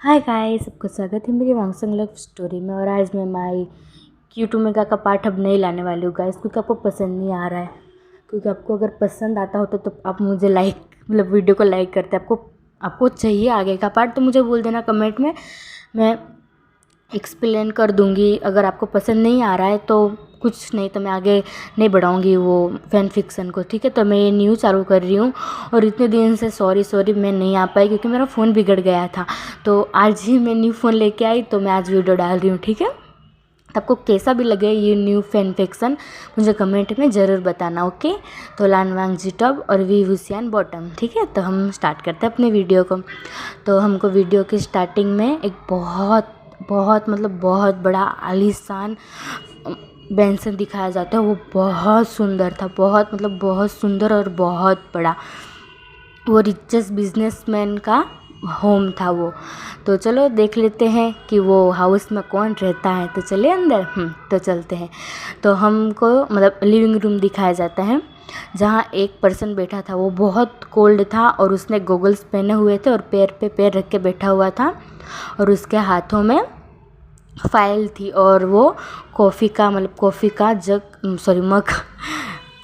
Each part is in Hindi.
हाय गाइस, सबका स्वागत है मेरी वांगसंग लव स्टोरी में। और आज मैं माई क्यूट ओमेगा का पार्ट अब नहीं लाने वाली हूँ गाइस, क्योंकि आपको पसंद नहीं आ रहा है। क्योंकि आपको अगर पसंद आता होता तो आप मुझे वीडियो को लाइक करते। आपको चाहिए आगे का पार्ट तो मुझे बोल देना कमेंट में, मैं एक्सप्लेन कर दूँगी। अगर आपको पसंद नहीं आ रहा है तो कुछ नहीं, तो मैं आगे नहीं बढ़ाऊँगी वो फैन फिक्सन को, ठीक है। तो मैं ये न्यू चालू कर रही हूँ और इतने दिन से सॉरी मैं नहीं आ पाई क्योंकि मेरा फ़ोन बिगड़ गया था। तो आज ही मैं न्यू फ़ोन लेके आई तो मैं आज वीडियो डाल रही हूँ, ठीक है। आपको कैसा भी लगे ये न्यू फैन फिक्सन मुझे कमेंट में ज़रूर बताना, ओके। तो लानवांग जी टॉप और वी हुसियान बॉटम, ठीक है। तो हम स्टार्ट करते हैं अपने वीडियो को। तो हमको वीडियो की स्टार्टिंग में एक बहुत बड़ा आलीशान बेंसन दिखाया जाता है। वो बहुत सुंदर था, बहुत सुंदर और बहुत बड़ा। वो रिचेस्ट बिजनेसमैन का होम था वो। तो चलो देख लेते हैं कि वो हाउस में कौन रहता है। तो चले अंदर, तो चलते हैं। तो हमको लिविंग रूम दिखाया जाता है जहाँ एक पर्सन बैठा था। वो बहुत कोल्ड था और उसने गॉगल्स पहने हुए थे और पैर पे पैर रख के बैठा हुआ था और उसके हाथों में फाइल थी और वो कॉफ़ी का मग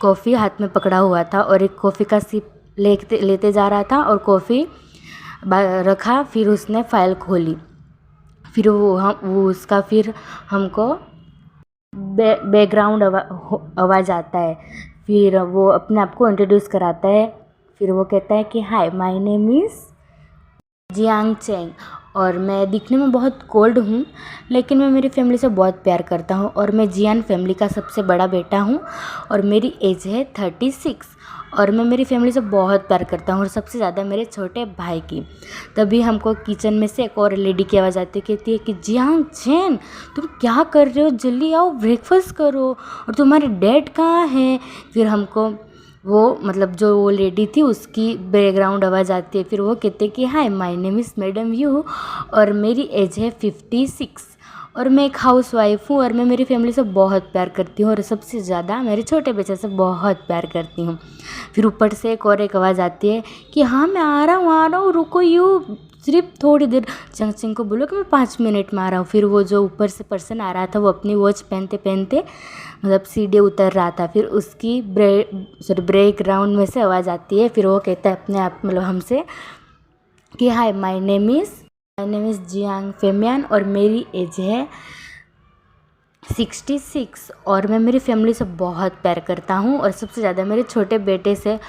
कॉफ़ी हाथ में पकड़ा हुआ था और एक कॉफ़ी का सिप लेते जा रहा था और कॉफ़ी रखा। फिर उसने फाइल खोली। फिर फिर हमको बैकग्राउंड आवाज़ आता है। फिर वो अपने आप को इंट्रोड्यूस कराता है। फिर वो कहता है कि hi, my name is Jiang Cheng और मैं दिखने में बहुत कोल्ड हूँ, लेकिन मैं मेरी फैमिली से बहुत प्यार करता हूँ और मैं जियान फैमिली का सबसे बड़ा बेटा हूँ और मेरी एज है 36 और मैं मेरी फैमिली से बहुत प्यार करता हूँ और सबसे ज़्यादा मेरे छोटे भाई की। तभी हमको किचन में से एक और लेडी की आवाज़ आती है, कहती है कि जियांग चेन, तुम क्या कर रहे हो, जल्दी आओ ब्रेकफास्ट करो, और तुम्हारे डैड कहाँ हैं। फिर हमको जो वो लेडी थी उसकी बैकग्राउंड आवाज़ आती है। फिर वो कहते कि hi, my name is madam Yu और मेरी एज है 56 और मैं एक हाउस वाइफ हूँ और मैं मेरी फैमिली से बहुत प्यार करती हूँ और सबसे ज़्यादा मेरे छोटे बच्चे से बहुत प्यार करती हूँ। फिर ऊपर से एक आवाज़ आती है कि हाँ, मैं आ रहा हूँ, रुको यू, सिर्फ थोड़ी देर। चंग को बोलो कि मैं 5 मिनट में आ रहा हूँ। फिर वो जो ऊपर से पर्सन आ रहा था वो अपनी वॉच पहनते सीढ़ी उतर रहा था। फिर उसकी ब्रेक ग्राउंड में से आवाज़ आती है। फिर वो कहता है अपने आप हमसे कि hi, my name is Jiang फेमियान और मेरी एज है 66 और मैं मेरी फैमिली से बहुत प्यार करता हूँ और सबसे ज़्यादा मेरे छोटे बेटे से।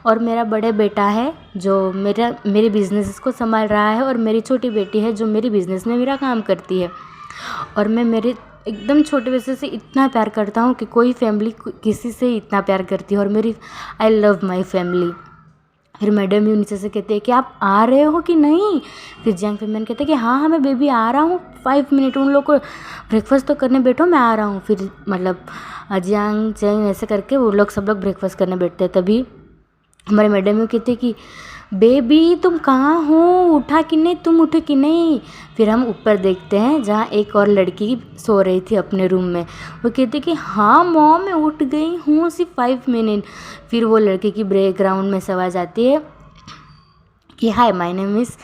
और मेरा बड़े बेटा है जो मेरे बिज़नेस को संभाल रहा है और मेरी छोटी बेटी है जो मेरी बिज़नेस में मेरा काम करती है। और मैं मेरे एकदम छोटे बच्चे से इतना प्यार करता हूँ कि कोई फैमिली किसी से इतना प्यार करती है और आई लव माई फैमिली। फिर मैडम भी नीचे से कहते हैं कि आप आ रहे हो कि नहीं। फिर जियांग फेमियान कहते हैं कि हाँ मैं बेबी आ रहा हूँ, 5 मिनट, उन लोग को ब्रेकफास्ट तो करने बैठो, मैं आ रहा हूँ। फिर जियांग चेंग ऐसे करके वो लोग सब लोग ब्रेकफास्ट करने बैठते हैं। तभी हमारे मैडम भी कहते हैं कि बेबी तुम कहाँ हो, उठा कि नहीं, तुम उठे कि नहीं। फिर हम ऊपर देखते हैं जहाँ एक और लड़की सो रही थी अपने रूम में। वो कहती कि हाँ मॉम, मैं उठ गई हूँ, सिर्फ 5 मिनट। फिर वो लड़के की बैकग्राउंड में से आवाज़ आती है कि hi, my name is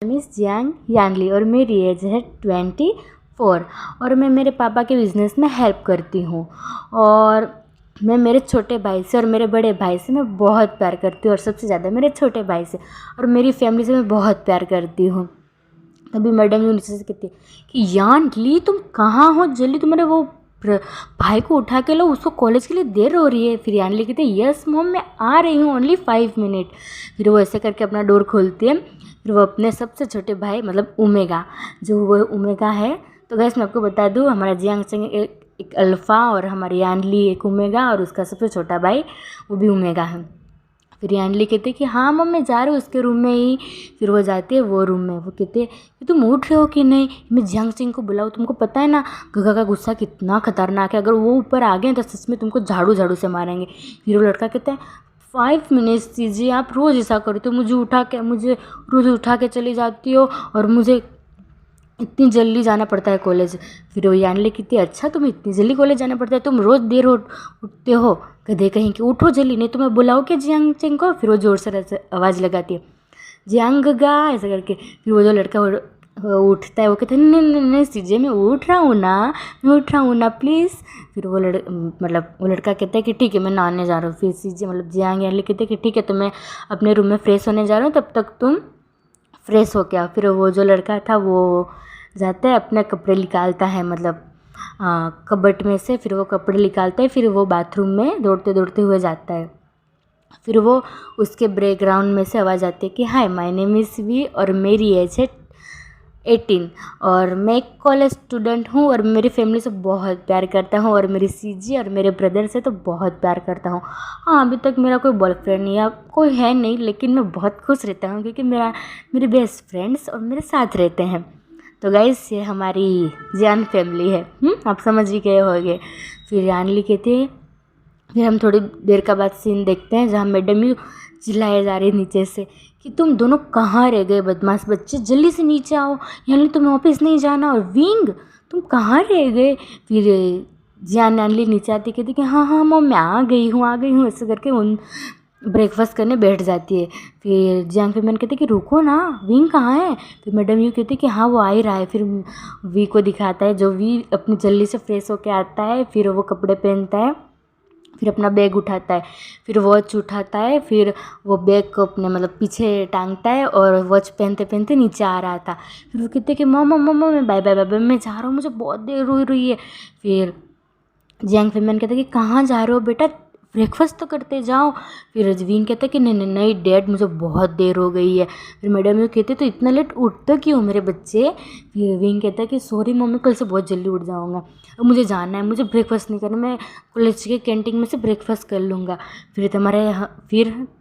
Jiang Yanli और मेरी एज है 24 और मैं मेरे पापा के बिज़नेस में हेल्प करती हूँ और मैं मेरे छोटे भाई से और मेरे बड़े भाई से मैं बहुत प्यार करती हूँ और सबसे ज़्यादा मेरे छोटे भाई से और मेरी फैमिली से मैं बहुत प्यार करती हूँ। तभी मैडम भी नीचे से कहती है कि यानली तुम कहाँ हो, जल्दी तुम्हारे वो भाई को उठा के लो, उसको कॉलेज के लिए देर हो रही है। फिर यानली कहती है यस मॉम, मैं आ रही हूँ, ओनली 5 मिनट। फिर वो ऐसे करके अपना डोर खोलती है। फिर वो अपने सबसे छोटे भाई ओमेगा, जो वो ओमेगा है। तो गैस मैं आपको बता दूँ, हमारा जियांग चेंग एक अल्फ़ा और हमारी यानली एक ओमेगा और उसका सबसे छोटा भाई वो भी ओमेगा है। फिर यानली कहते कि हाँ मम, मैं जा रही हूँ उसके रूम में ही। फिर वो जाती है वो रूम में। वो कहते कि तुम उठ रहे हो कि नहीं, मैं जियांग चेंग को बुलाऊँ, तुमको पता है ना गगा का गुस्सा कितना खतरनाक है, अगर वो ऊपर आ गए तो सच में तुमको झाड़ू से मारेंगे। फिर वो लड़का कहता है 5 मिनट्स दीजिए, आप रोज़ ऐसा करते हो, मुझे रोज़ उठा के चली जाती हो और मुझे इतनी जल्दी जाना पड़ता है कॉलेज। फिर वो यानली कहती है अच्छा, तुम्हें इतनी जल्दी कॉलेज जाना पड़ता है, तुम रोज़ देर उठते हो, गधे कहीं कि उठो जल्दी, नहीं तो मैं बुलाऊँ क्या जियांग चेंग को। फिर वो ज़ोर से आवाज़ लगाती है जियांग गा ऐसा करके। फिर वो जो लड़का उठता है, वो कहता है नहीं नहीं नहीं सीजे मैं उठ रहा हूँ ना, मैं उठ रहा हूँ ना प्लीज़। फिर वो वो लड़का कहता है कि ठीक है मैं नहाने जा रहा हूँ। फिर सीजे जियांग यानली कहते हैं कि ठीक है तो मैं अपने रूम में फ्रेश होने जा रहा हूँ, तब तक तुम फ्रेश हो क्या। फिर वो जो लड़का था वो जाता है, अपने कपड़े निकालता है, कबट में से फिर वो कपड़े निकालता है, फिर वो बाथरूम में दौड़ते दौड़ते हुए जाता है। फिर वो उसके बैकग्राउंड में से आवाज़ आती है कि hi my name is V और मेरी एज है 18 और मैं एक कॉलेज स्टूडेंट हूँ और मेरी फैमिली से बहुत प्यार करता हूँ और मेरी सीजी और मेरे ब्रदर से तो बहुत प्यार करता हूँ। हाँ अभी तक मेरा कोई बॉयफ्रेंड या कोई है नहीं, लेकिन मैं बहुत खुश रहता हूँ क्योंकि मेरे बेस्ट फ्रेंड्स और मेरे साथ रहते हैं। तो गाइस ये हमारी जियान फैमिली है। आप समझ ही गए होंगे। फिर यानली कहती है, फिर हम थोड़ी देर का बाद सीन देखते हैं जहाँ मैडम यू चिल्लाए जा रही नीचे से कि तुम दोनों कहाँ रह गए बदमाश बच्चे, जल्दी से नीचे आओ, यानी तुम्हें ऑफिस नहीं जाना। और विंग तुम कहाँ रह गए। फिर जियान यानली नीचे आती कहती कि हाँ हाँ मम्मी आ गई हूँ ऐसे करके उन ब्रेकफास्ट करने बैठ जाती है। फिर जियांग फैमिली कहते कि रुको ना, विंग कहाँ है। फिर मैडम यू कहती कि हाँ वो आ ही रहा है। फिर वी को दिखाता है, जो वी अपनी जल्दी से फ्रेश होके आता है, फिर वो कपड़े पहनता है, फिर अपना बैग उठाता है, फिर वॉच उठाता है, फिर वो बैग को अपने पीछे टांगता है और वॉच पहनते पहनते नीचे आ रहा था। फिर वो कहते कि मम्मा मम्मा मैं बाय बाय बाय बाय मैं जा रहा हूँ, मुझे बहुत देर हो रही है। फिर जियांग फैमिली कहता है कि कहाँ जा रहे हो बेटा, ब्रेकफास्ट तो करते जाओ। फिर विंग कहता है कि नहीं नहीं नहीं डैड मुझे बहुत देर हो गई है। फिर मैडम यू कहते तो इतना लेट उठते क्यों मेरे बच्चे। फिर विंग कहता है कि सॉरी मम्मी कल से बहुत जल्दी उठ जाऊँगा, अब मुझे जाना है, मुझे ब्रेकफास्ट नहीं करना, मैं कॉलेज के कैंटीन में से ब्रेकफास्ट कर लूँगा। फिर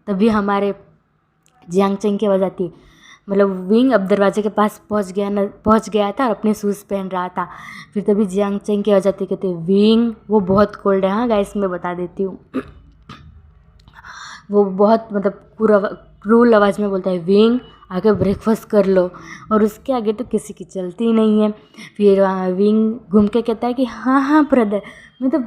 तभी हमारे जियांग चेंग की आवाज़ आती है, विंग अब दरवाजे के पास पहुंच गया था और अपने शूज़ पहन रहा था। फिर तभी जियांग चेंग की आवाज़ आती कहते विंग वो बहुत कोल्ड है। हाँ गाइस मैं बता देती हूँ वो बहुत पूरा क्रूल आवाज़ में बोलता है विंग आके ब्रेकफास्ट कर लो, और उसके आगे तो किसी की चलती नहीं है। फिर विंग घूम के कहता है कि हाँ हाँ ब्रदर मैं तो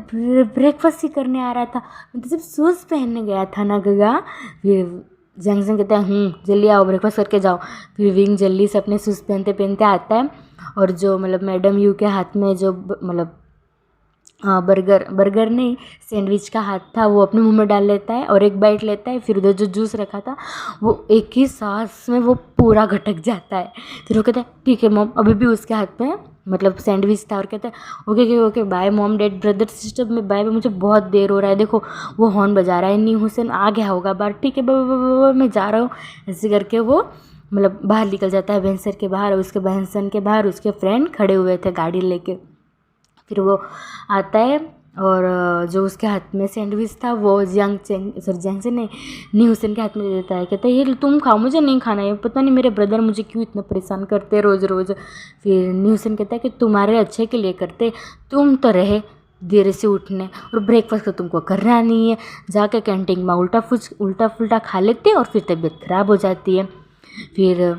ब्रेकफास्ट ही करने आ रहा था, मैं तो सिर्फ शूज़ पहनने गया था ना गगा। फिर जंगसन कहता है जल्दी आओ ब्रेकफास्ट करके जाओ। फिर विंग जल्दी से अपने शूज़ पहनते पहनते आता है और जो मैडम यू के हाथ में जो बर्गर नहीं सैंडविच का हाथ था वो अपने मुंह में डाल लेता है और एक बाइट लेता है। फिर उधर जो जूस रखा था वो एक ही सांस में वो पूरा घटक जाता है। फिर वो कहता है ठीक है मॉम, अभी भी उसके हाथ में सैंडविच था और कहता है okay okay bye mom dad brother sister में बाय, मुझे बहुत देर हो रहा है, देखो वो हॉर्न बजा रहा है, न्यू हुसैन आ गया होगा बाहर, ठीक है बाय मैं जा रहा हूँ। ऐसे करके वो बाहर निकल जाता है वेंसर के बाहर, और उसके वेंसन के बाहर उसके फ्रेंड खड़े हुए थे गाड़ी लेके। फिर वो आता है और जो उसके हाथ में सैंडविच था वो जियांग से नहीं न्यू हुसैन के हाथ में दे देता है। कहता है ये तुम खाओ, मुझे नहीं खाना है, पता नहीं मेरे ब्रदर मुझे क्यों इतना परेशान करते रोज़ रोज़। फिर न्यू हुसैन कहता है कि तुम्हारे अच्छे के लिए करते, तुम तो रहे देर से उठने और ब्रेकफास्ट तो तुमको करना नहीं है, जाके कैंटीन में उल्टा फुल्टा खा लेते और फिर तबीयत ख़राब हो जाती है। फिर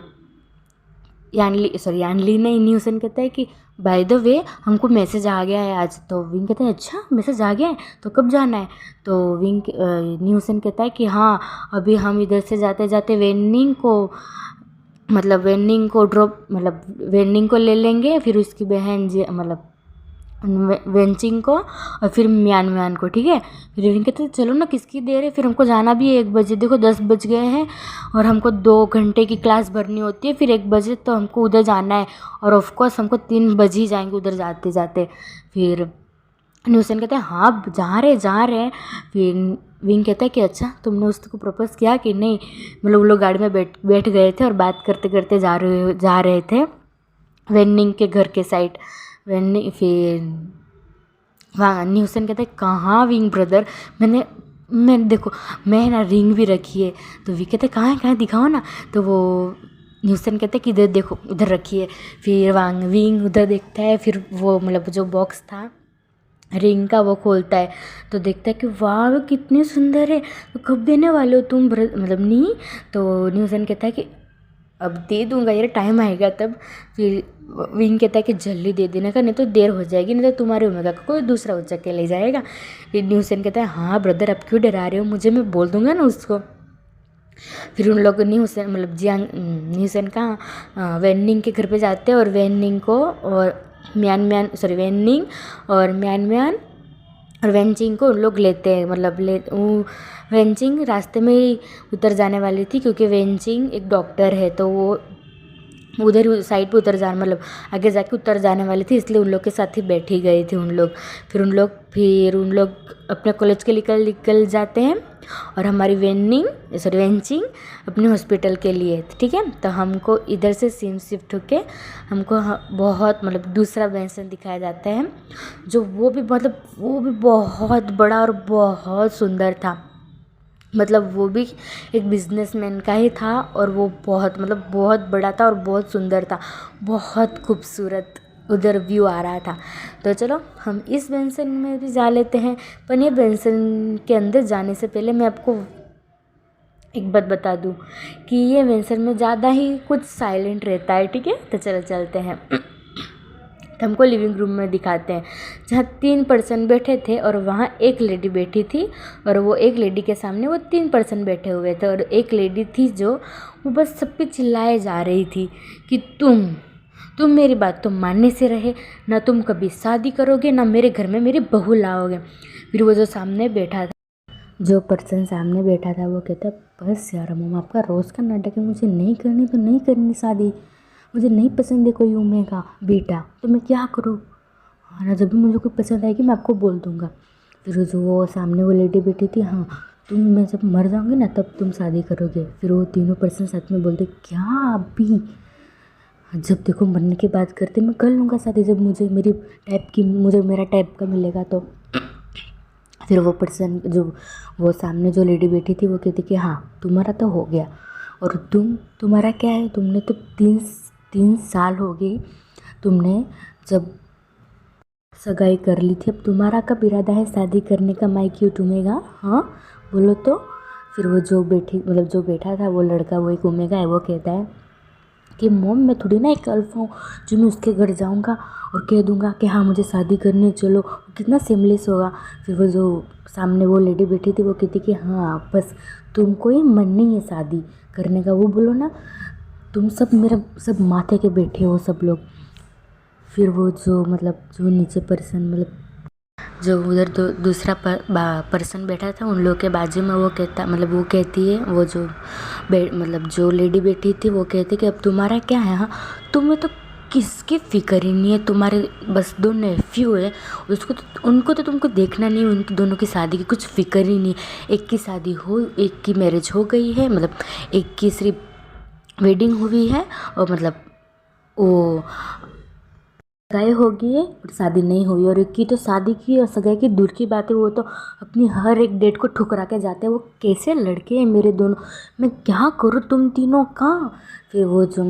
यानली नहीं न्यू हुसैन कहता है कि बाय द वे हमको मैसेज आ गया है आज। तो विंग कहता है अच्छा मैसेज आ गया है तो कब जाना है। तो न्यू हुसैन कहता है कि हाँ अभी हम इधर से जाते जाते वेनिंग को ले लेंगे, फिर उसकी बहन वेंचिंग को और फिर म्यान को, ठीक है। फिर विंग कहते चलो ना किसकी देर है, फिर हमको जाना भी है 1 बजे, देखो 10 बज गए हैं और हमको 2 घंटे की क्लास भरनी होती है, फिर 1 बजे तो हमको उधर जाना है और ऑफकोर्स हमको 3 बजे ही जाएंगे उधर जाते जाते। फिर न्यूसन कहते हैं हाँ जा रहे हैं। फिर विंग कहता है कि अच्छा तुमने उसको प्रपोज किया कि नहीं। वो लोग गाड़ी में बैठ गए थे और बात करते करते जा रहे थे वेनिंग के घर के साइड। फिर वहाँ न्यू हुसैन कहता है कहाँ विंग ब्रदर, मैंने देखो मैं ना रिंग भी रखी है। तो वी कहते कहाँ दिखाओ ना। तो वो न्यू हुसैन कहते कि इधर देखो उधर रखी है। फिर वहाँ विंग उधर देखता है, फिर वो जो बॉक्स था रिंग का वो खोलता है तो देखता है कि वाह कितनी सुंदर है, तो कब देने वाले हो तुम नहीं। तो न्यू हुसैन कहता है कि अब दे दूँगा यार टाइम आएगा तब। फिर विंग कहता है कि जल्दी दे देने का, नहीं तो देर हो जाएगी, नहीं तो तुम्हारे ओमेगा का कोई दूसरा उचक के ले जाएगा। फिर न्यू हुसैन कहता है हाँ ब्रदर अब क्यों डरा रहे हो मुझे, मैं बोल दूँगा ना उसको। फिर उन लोग न्यू हुसैन मतलब जियांग न्यू हुसैन का वेन्निंग के घर पे जाते हैं और वेन्निंग को और वेन्निंग और म्यान और वेनचिंग को उन लोग लेते हैं। मतलब वेनचिंग रास्ते में ही उतर जाने वाली थी क्योंकि वेनचिंग एक डॉक्टर है, तो वो उधर साइड पे उतर जाने मतलब आगे जाके उतर जाने वाली थी, इसलिए उन लोग के साथ ही बैठी गई थी उन लोग। फिर उन लोग अपने कॉलेज के निकल जाते हैं और हमारी वेनचिंग अपने हॉस्पिटल के लिए, ठीक है। तो हमको इधर से सीन शिफ्ट होके हमको बहुत मतलब दूसरा वेंसन दिखाया जाता है, जो वो भी बहुत बड़ा और बहुत सुंदर था। मतलब वो भी एक बिजनेसमैन का ही था और वो बहुत बड़ा था और बहुत सुंदर था, बहुत खूबसूरत उधर व्यू आ रहा था। तो चलो हम इस बेंसन में भी जा लेते हैं, पर ये बेंसन के अंदर जाने से पहले मैं आपको एक बात बता दूं कि ये बेंसन में ज़्यादा ही कुछ साइलेंट रहता है, ठीक है। तो चलो चलते हैं। हमको लिविंग रूम में दिखाते हैं जहाँ 3 पर्सन बैठे थे और वहाँ एक लेडी बैठी थी और वो एक लेडी के सामने वो 3 पर्सन बैठे हुए थे और एक लेडी थी जो वो बस सब पे चिल्लाए जा रही थी कि तुम मेरी बात तो मानने से रहे ना, तुम कभी शादी करोगे ना मेरे घर में मेरी बहू लाओगे। फिर वो जो पर्सन सामने बैठा था वो कहता बस यार मम्मा, आपका रोज़ का नाटक है, मुझे नहीं करनी तो नहीं करनी शादी, मुझे नहीं पसंद है कोई उमेगा बेटा, तो मैं क्या करूँ। हाँ ना, जब भी मुझे कोई पसंद आएगी मैं आपको बोल दूँगा। फिर जो वो सामने वो लेडी बैठी थी, हाँ मैं जब मर जाऊँगी ना तब तुम शादी करोगे। फिर वो तीनों पर्सन साथ में बोलते क्या अभी, जब देखो मरने की बात करते मैं कर लूँगा शादी, जब मुझे मेरा टाइप का मिलेगा तो। फिर वो पर्सन वो सामने जो लेडी बैठी थी वो कहती कि हाँ तुम्हारा तो हो गया, और तुम्हारा क्या है, तुमने तो 3 साल हो गए तुमने जब सगाई कर ली थी, अब तुम्हारा कब इरादा है शादी करने का, मैं क्यों तुम्हेगा, हाँ बोलो तो। फिर वो जो बैठा था वो लड़का, वो एक उमेगा है, वो कहता है कि मॉम मैं थोड़ी ना एक अल्फा हूँ जो मैं उसके घर जाऊँगा और कह दूँगा कि हाँ मुझे शादी करनी है चलो, कितना सेमलेस होगा। फिर वो जो सामने वो लेडी बैठी थी वो कहती कि हाँ बस तुमको ही मन नहीं है शादी करने का, वो बोलो ना, तुम सब माथे के बैठे हो सब लोग। फिर वो जो नीचे पर्सन जो उधर दूसरा पर्सन बैठा था उन लोग के बाजू में वो कहती है, वो जो लेडी बैठी थी वो कहती कि अब तुम्हारा क्या है, हाँ तुम्हें तो किसकी फिक्र ही नहीं है, तुम्हारे बस 2 नेफ्यू है, उनको तो तुमको देखना नहीं, उनकी दोनों की शादी की कुछ फिक्र ही नहीं। एक की शादी एक की मैरिज हो गई है, एक की सिर्फ वेडिंग हुई है और वो सगाई होगी और शादी नहीं हुई, और एक की तो शादी की और सगाई की दूर की बात है, वो तो अपनी हर एक डेट को ठुकरा के जाते हैं। वो कैसे लड़के हैं मेरे दोनों, मैं क्या करूँ तुम तीनों का। फिर वो जो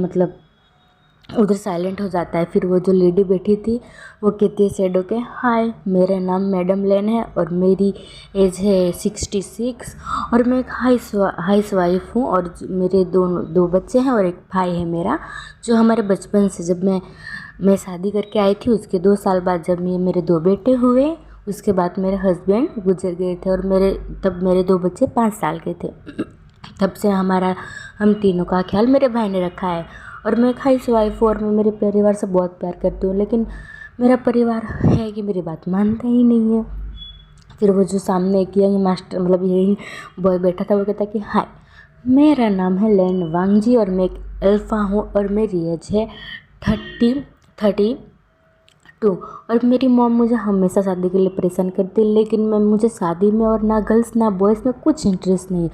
उधर साइलेंट हो जाता है। फिर वो जो लेडी बैठी थी वो कहती है सैड होके, हाय मेरा नाम मैडम लेन है और मेरी एज है 66 और मैं एक हाउस वाइफ हूँ और मेरे 2 बच्चे हैं और एक भाई है मेरा, जो हमारे बचपन से जब मैं शादी करके आई थी उसके 2 साल बाद जब मेरे 2 बेटे हुए, उसके बाद मेरे हस्बैंड गुजर गए थे और तब मेरे 2 बच्चे 5 साल के थे। तब से हम तीनों का ख्याल मेरे भाई ने रखा है और मैं एक हाउस वाइफ हूँ और मैं मेरे परिवार से बहुत प्यार करती हूँ, लेकिन मेरा परिवार है कि मेरी बात मानता ही नहीं है। फिर वो जो सामने एक यंग बॉय बैठा था वो कहता कि हाय मेरा नाम है लैन वांगजी और मैं एक अल्फ़ा हूँ और मेरी एज है 32 और मेरी मॉम मुझे हमेशा शादी के लिए परेशान करती है, लेकिन मुझे शादी में और ना गर्ल्स ना बॉयज़ में कुछ इंटरेस्ट नहीं है।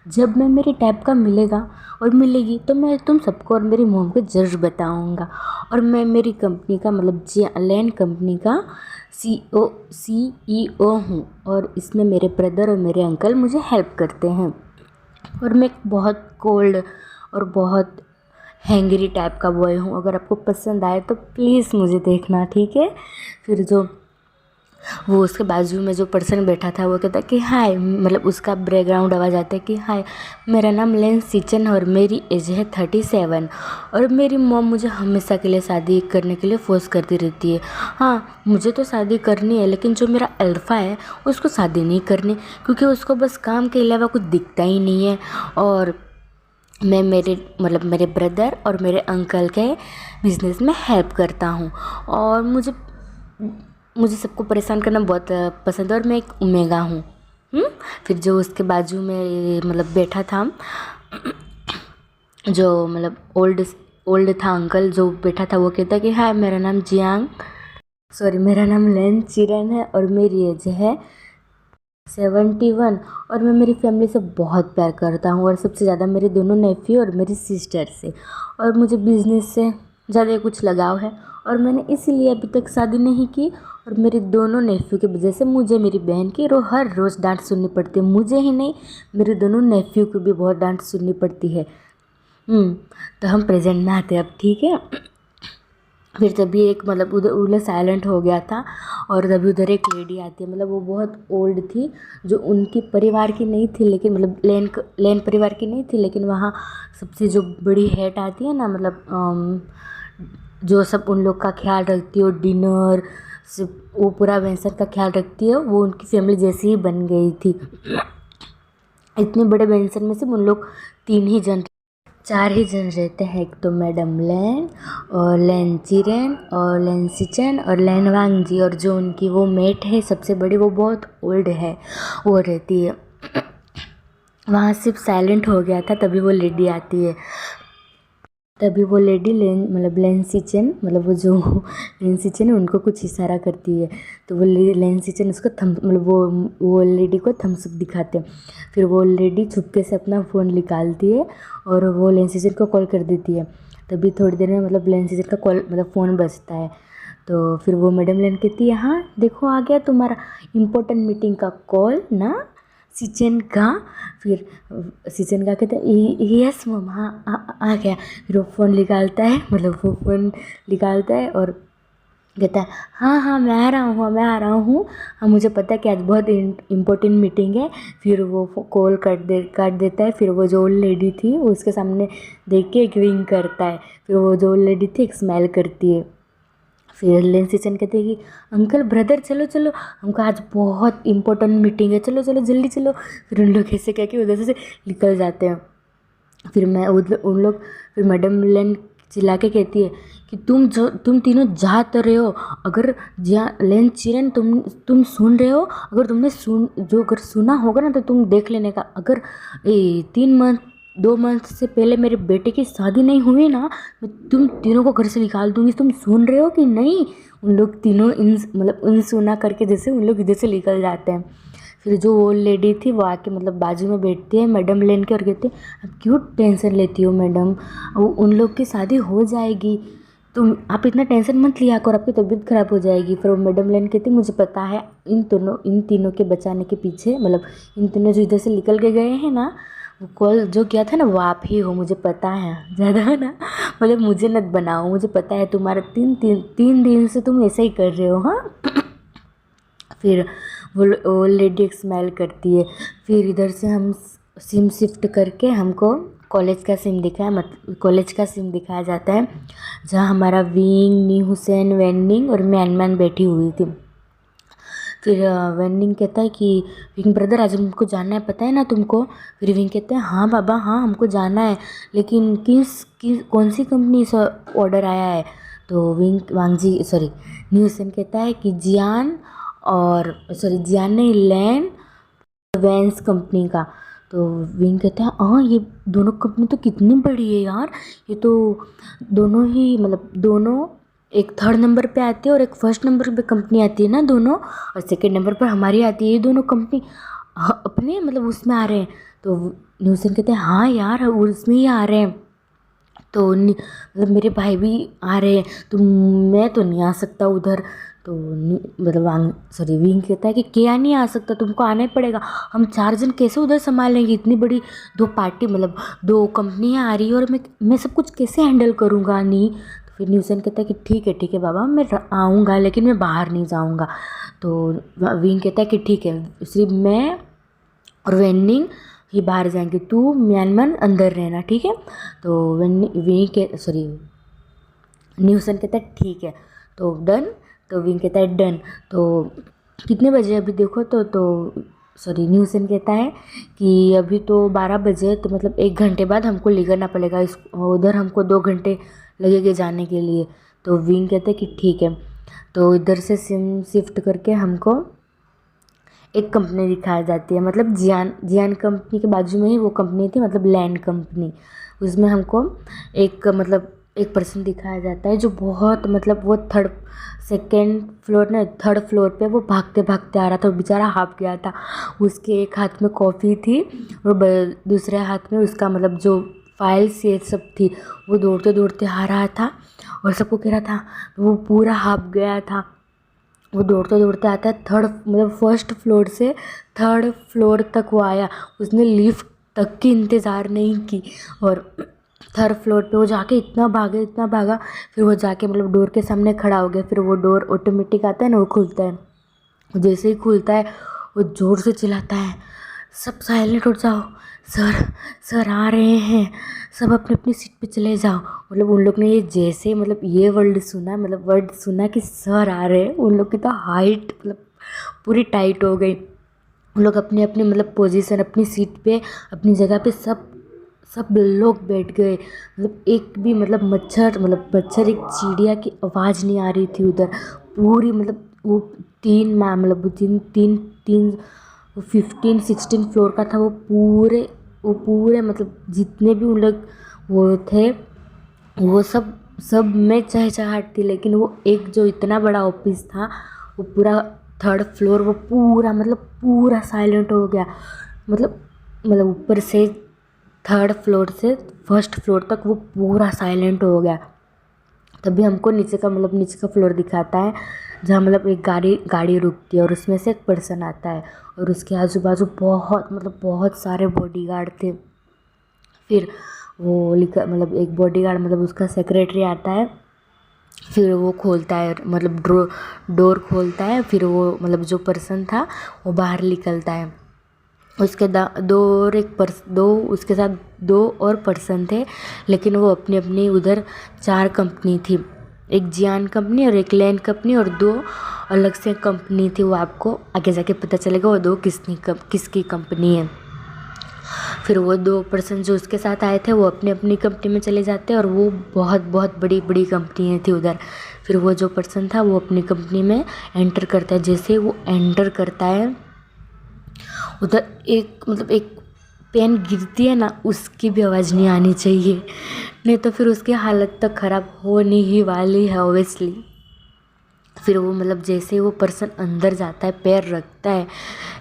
जब मैं मेरी टाइप का मिलेगा और मिलेगी तो मैं तुम सबको और मेरी मॉम को ज़रूर बताऊंगा। और मैं मेरी कंपनी का लैन कंपनी का CEO हूँ और इसमें मेरे ब्रदर और मेरे अंकल मुझे हेल्प करते हैं। और मैं बहुत कोल्ड और बहुत हैंगरी टाइप का बॉय हूँ, अगर आपको पसंद आए तो प्लीज़ मुझे देखना, ठीक है। फिर वो उसके बाजू में जो पर्सन बैठा था वो कहता कि हाय, उसका बैकग्राउंड आवाज़ आता है कि हाय मेरा नाम लेन सिचन है और मेरी एज है 37 और मेरी मॉम मुझे हमेशा के लिए शादी करने के लिए फोर्स करती रहती है। हाँ मुझे तो शादी करनी है, लेकिन जो मेरा अल्फ़ा है उसको शादी नहीं करनी, क्योंकि उसको बस काम के अलावा कुछ दिखता ही नहीं है और मैं मेरे ब्रदर और मेरे अंकल के बिज़नेस में हेल्प करता हूँ। और मुझे सबको परेशान करना बहुत पसंद है और मैं एक ओमेगा हूँ। फिर जो उसके बाजू में बैठा था, जो ओल्ड था अंकल जो बैठा था, वो कहता कि हाय मेरा नाम लेन चिरन है और मेरी एज है 71 और मैं मेरी फैमिली से बहुत प्यार करता हूँ और सबसे ज़्यादा मेरे दोनों नेफ्यू और मेरी सिस्टर से। और मुझे बिज़नेस से ज़्यादा कुछ लगाव है और मैंने इसीलिए अभी तक शादी नहीं की। और मेरे दोनों नेफ्यू की वजह से मुझे मेरी बहन की हर रोज़ डांट सुननी पड़ती है। मुझे ही नहीं, मेरे दोनों नेफ्यू को भी बहुत डांट सुननी पड़ती है। तो हम प्रेजेंट में आते अब, ठीक है। फिर तभी एक उधर साइलेंट हो गया था और तभी उधर एक लेडी आती है, वो बहुत ओल्ड थी, जो उनकी परिवार की नहीं थी, लेकिन लेन परिवार की नहीं थी, लेकिन वहाँ सबसे जो बड़ी हेड आती है ना, जो सब उन लोग का ख्याल रखती है और डिनर से वो पूरा वेंसर का ख्याल रखती है, वो उनकी फैमिली जैसी ही बन गई थी। इतने बड़े वेंसर में सिर्फ उन लोग 4 ही जन रहते हैं। एक तो मैडम लैन और लैन चिरेन और लैन सिचन और लैन वांगजी, और जो उनकी वो मेट है सबसे बड़ी, वो बहुत ओल्ड है, वो रहती है वहाँ। सिर्फ साइलेंट हो गया था, तभी वो लेडी आती है। तभी वो लेडी लेन सिचन वो जो लेन सिचन है उनको कुछ इशारा करती है, तो वो लेन सिचन उसको वो लेडी को थम्स अप दिखाते हैं। फिर वो लेडी चुपके से अपना फ़ोन निकालती है और वो लेन सिचन को कॉल कर देती है। तभी थोड़ी देर में लेन सिचन का कॉल फ़ोन बजता है। तो फिर वो मैडम लेन कहती है, हाँ देखो आ गया तुम्हारा इम्पोर्टेंट मीटिंग का कॉल ना सिचन का। फिर सिचन का कहता है यस मम, हाँ आ गया। फिर वो फ़ोन निकालता है, वो फ़ोन निकालता है और कहता है हाँ मैं आ रहा हूँ, हाँ मुझे पता है कि आज बहुत इम्पोर्टेंट मीटिंग है। फिर वो कॉल काट देता है। फिर वो जो ओल्ड लेडी थी वो उसके सामने देख के एक विंक करता है। फिर वो जो ओल्ड लेडी थी एक स्माइल करती है। फिर लेन सिचन कहते हैं कि अंकल ब्रदर चलो हमको आज बहुत इम्पोर्टेंट मीटिंग है, चलो जल्दी चलो। फिर उन लोग ऐसे कह के उधर से निकल जाते हैं। फिर मैडम लेन चिल्ला के कहती है कि तुम तीनों जा तो रहे हो, अगर लेन चिरन तुम सुन रहे हो, अगर तुमने अगर सुना होगा ना तो तुम देख लेने का। अगर 2 मंथ से पहले मेरे बेटे की शादी नहीं हुई ना, मैं तुम तीनों को घर से निकाल दूंगी। तुम सुन रहे हो कि नहीं? उन लोग तीनों इन सुना करके जैसे उन लोग इधर से निकल जाते हैं। फिर जो ओल्ड लेडी थी वो आके बाजू में बैठती है मैडम लेन के और कहती है, अब क्यों टेंशन लेती हो मैडम, उन लोग की शादी हो जाएगी, आप इतना टेंशन मत लिया करो, आपकी तबीयत ख़राब हो जाएगी। फिर वो मैडम लेन कहती, मुझे पता है इन तीनों के बचाने के पीछे इन तीनों जो इधर से निकल के गए हैं ना, वो कॉल जो किया था ना वो आप ही हो, मुझे पता है। ज़्यादा ना मुझे मत बनाओ, मुझे पता है तुम्हारा 3 दिन से तुम ऐसा ही कर रहे हो। हाँ फिर वो लेडी एक स्माइल करती है। फिर इधर से हम सिम शिफ्ट करके हमको कॉलेज का सिम दिखाया जाता है, जहाँ हमारा विंग, नी हुसैन, वेनिंग और मैन बैठी हुई थी। फिर वेनिंग कहता है कि विंग ब्रदर आज हमको जाना है, पता है ना तुमको? फिर विंग कहते हैं हाँ बाबा हाँ हमको जाना है, लेकिन कौन सी कंपनी से ऑर्डर आया है? तो नी हुसैन कहता है कि जियान नहीं, लैंड वैंस कंपनी का। तो विंग कहता है हाँ ये दोनों कंपनी तो कितनी बड़ी है यार, ये तो दोनों ही दोनों एक 3rd नंबर पे आती है और एक 1st नंबर पे कंपनी आती है ना दोनों, और 2nd नंबर पर हमारी आती है। ये दोनों कंपनी अपने उसमें आ रहे हैं। तो न्यूसन कहते हैं हाँ यार उसमें ही आ रहे हैं, तो मेरे भाई भी आ रहे हैं, तो मैं तो नहीं आ सकता उधर। तो विंग कहता है कि क्या नहीं आ सकता, तुमको आना ही पड़ेगा, हम 4 जन कैसे उधर संभालेंगे, इतनी बड़ी 2 पार्टी 2 कंपनियाँ आ रही है और मैं सब कुछ कैसे हैंडल करूँगा? नहीं। तो फिर न्यूसन कहता है कि ठीक है बाबा मैं आऊँगा, लेकिन मैं बाहर नहीं जाऊँगा। तो विंग कहता है कि ठीक है, सिर्फ मैं और वेनिंग ही बाहर जाएंगे, तू म्यांमार अंदर रहना, ठीक है? तो न्यूसन कहता है ठीक है, तो डन। तो विंग कहता है डन। तो कितने बजे अभी देखो तो सॉरी न्यूसेन कहता है कि अभी तो 12 बजे, तो मतलब 1 घंटे बाद हमको निकलना पड़ेगा, इस उधर हमको 2 घंटे लगेंगे जाने के लिए। तो विंग कहते हैं कि ठीक है। तो इधर से सिम शिफ्ट करके हमको एक कंपनी दिखाई जाती है, मतलब जियान कंपनी के बाजू में ही वो कंपनी थी, मतलब लैंड कंपनी। उसमें हमको एक पर्सन दिखाया जाता है जो बहुत मतलब वो सेकेंड फ्लोर ने थर्ड फ्लोर पे वो भागते भागते आ रहा था, बेचारा हाफ गया था। उसके एक हाथ में कॉफ़ी थी और दूसरे हाथ में उसका मतलब जो फाइल्स ये सब थी। वो दौड़ते दौड़ते आ रहा था और सबको कह रहा था, वो पूरा हाफ गया था। वो दौड़ते दौड़ते आता है फर्स्ट फ्लोर से थर्ड फ्लोर तक वो आया। उसने लिफ्ट तक की इंतज़ार नहीं की और थर्ड फ्लोर पे वो जाके इतना भागा, फिर वो जाके मतलब डोर के सामने खड़ा हो गया। फिर वो डोर ऑटोमेटिक आता है ना, वो खुलता है। जैसे ही खुलता है वो ज़ोर से चिल्लाता है, सब साइलेंट हो जाओ, सर आ रहे हैं, सब अपनी अपनी सीट पे चले जाओ। मतलब उन लोग ने ये जैसे मतलब ये वर्ड सुना कि सर आ रहे हैं, उन लोग की तो हाइट मतलब पूरी टाइट हो गई। उन लोग अपनी अपनी मतलब पोजीशन, अपनी सीट पे, अपनी जगह पे सब लोग बैठ गए। मतलब एक भी मतलब मच्छर एक चिड़िया की आवाज़ नहीं आ रही थी उधर। पूरी मतलब वो 3 मतलब 15-16 फ्लोर का था। वो पूरे मतलब जितने भी उन लोग वो थे, वो सब में चहचहाट थी। लेकिन वो एक जो इतना बड़ा ऑफिस था, वो पूरा थर्ड फ्लोर वो पूरा साइलेंट हो गया। मतलब ऊपर से थर्ड फ्लोर से फर्स्ट फ्लोर तक वो पूरा साइलेंट हो गया। तभी हमको नीचे का फ्लोर दिखाता है, जहाँ मतलब एक गाड़ी रुकती है और उसमें से एक पर्सन आता है और उसके आजू बाजू बहुत सारे बॉडीगार्ड थे। फिर वो एक बॉडीगार्ड मतलब उसका सेक्रेटरी आता है। फिर वो खोलता है मतलब डोर खोलता है। फिर वो मतलब जो पर्सन था वो बाहर निकलता है। उसके उसके साथ 2 और पर्सन थे, लेकिन वो अपनी अपनी उधर 4 कंपनी थी, एक जियान कंपनी और एक लैंड कंपनी और 2 अलग से कंपनी थी। वो आपको आगे जाके पता चलेगा वो 2 किसकी कंपनी है। फिर वो 2 पर्सन जो उसके साथ आए थे वो अपनी अपनी कंपनी में चले जाते हैं और वो बहुत बड़ी बड़ी कंपनियाँ थी उधर। फिर वो जो पर्सन था वो अपनी कंपनी में एंटर करता है। जैसे वो एंटर करता है, उधर एक पेन गिरती है ना, उसकी भी आवाज़ नहीं आनी चाहिए, नहीं तो फिर उसकी हालत तक ख़राब होने ही वाली है ऑब्वियसली। फिर वो मतलब जैसे ही वो पर्सन अंदर जाता है, पैर रखता है,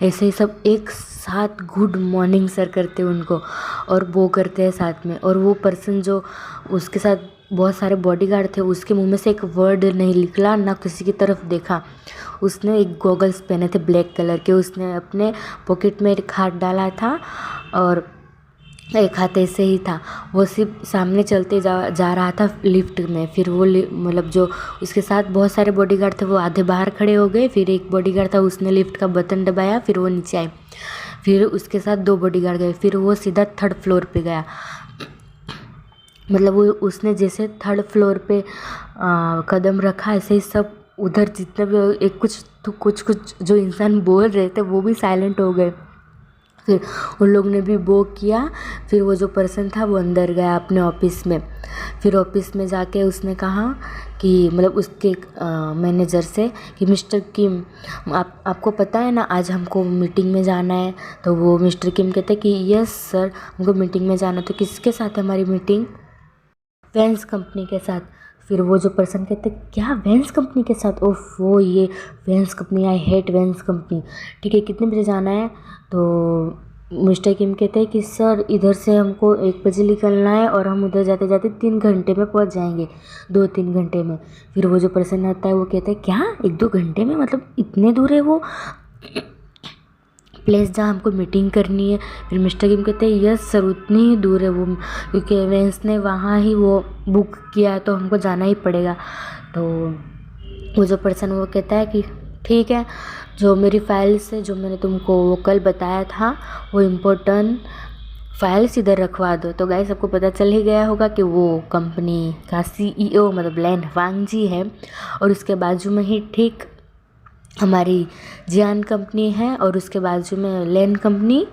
ऐसे ही सब एक साथ गुड मॉर्निंग सर करते हैं उनको और वो करते हैं साथ में। और वो पर्सन जो उसके साथ बहुत सारे बॉडीगार्ड थे, उसके मुंह में से एक वर्ड नहीं निकला, ना किसी की तरफ देखा। उसने एक गॉगल्स पहने थे ब्लैक कलर के, उसने अपने पॉकेट में एक हाथ डाला था और एक हाथ ऐसे ही था। वो सिर्फ सामने चलते जा रहा था लिफ्ट में। फिर वो मतलब जो उसके साथ बहुत सारे बॉडीगार्ड थे वो आधे बाहर खड़े हो गए। फिर एक बॉडीगार्ड था, उसने लिफ्ट का बटन दबाया, फिर वो नीचे आए। फिर उसके साथ 2 बॉडीगार्ड गए। फिर वो सीधा थर्ड फ्लोर पे गया। मतलब वो उसने जैसे थर्ड फ्लोर पे कदम रखा, ऐसे ही सब उधर जितने भी कुछ जो इंसान बोल रहे थे वो भी साइलेंट हो गए। फिर उन लोग ने भी वो किया। फिर वो जो पर्सन था वो अंदर गया अपने ऑफिस में। फिर ऑफिस में जाके उसने कहा कि मतलब उसके मैनेजर से कि मिस्टर किम, आपको पता है ना आज हमको मीटिंग में जाना है। तो वो मिस्टर किम कहते कि यस सर, हमको मीटिंग में जाना है। तो किसके साथ है हमारी मीटिंग? वेंस कंपनी के साथ। फिर वो जो पर्सन कहते क्या वेंस कंपनी के साथ? ओफ, वो ये वेंस कंपनी, आई हेट वेंस कंपनी। ठीक है, कितने बजे जाना है? तो मिस्टर किम कहते हैं कि सर इधर से हमको 1 बजे निकलना है और हम उधर जाते जाते 3 घंटे में पहुंच जाएंगे, 2-3 घंटे में। फिर वो जो पर्सन आता है वो कहता है क्या 1-2 घंटे में? मतलब इतने दूर है वो प्लेस जहाँ हमको मीटिंग करनी है? फिर मिस्टर किम कहते हैं यस सर, उतनी ही दूर है वो, क्योंकि वेंस ने वहाँ ही वो बुक किया है तो हमको जाना ही पड़ेगा। तो वो जो पर्सन वो कहता है कि ठीक है, जो मेरी फाइल्स है, जो मैंने तुमको वो कल बताया था, वो इम्पोर्टेंट फाइल्स इधर रखवा दो। तो गाइस सबको पता चल ही गया होगा कि वो कंपनी का CEO मतलब लैन वांग जी है। और उसके बाजू में ही ठीक हमारी जियान कंपनी है और उसके बाजू में लेन कंपनी,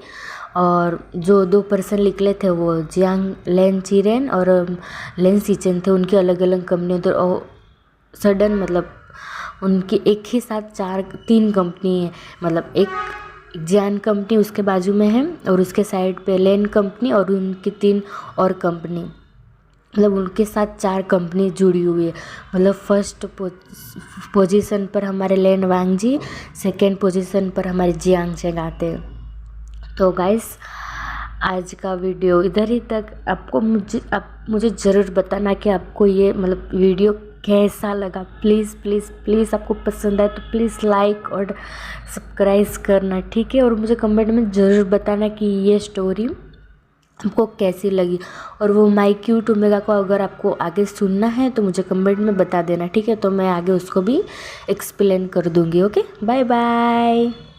और जो 2 पर्सन निकले थे वो जियांग लेन चीरेन और लेन सीचेन थे, उनकी अलग अलग कंपनी। तो सडन मतलब उनकी एक ही साथ 3 कंपनी है, मतलब एक जियान कंपनी उसके बाजू में है और उसके साइड पे लेन कंपनी और उनकी 3 और कंपनी, मतलब उनके साथ 4 कंपनी जुड़ी हुई है। मतलब फर्स्ट पोजीशन पर हमारे लेन वांगजी, सेकेंड पोजीशन पर हमारे जियांग चेंग आते हैं। तो गाइस आज का वीडियो इधर ही तक। आप मुझे ज़रूर बताना कि आपको ये मतलब वीडियो कैसा लगा। प्लीज़ प्लीज़ प्लीज़ आपको पसंद आए तो प्लीज़ लाइक और सब्सक्राइब करना, ठीक है। और मुझे कमेंट में ज़रूर बताना कि ये स्टोरी आपको कैसी लगी। और वो माय क्यूट ओमेगा को अगर आपको आगे सुनना है तो मुझे कमेंट में बता देना, ठीक है। तो मैं आगे उसको भी एक्सप्लेन कर दूँगी। Okay, bye bye.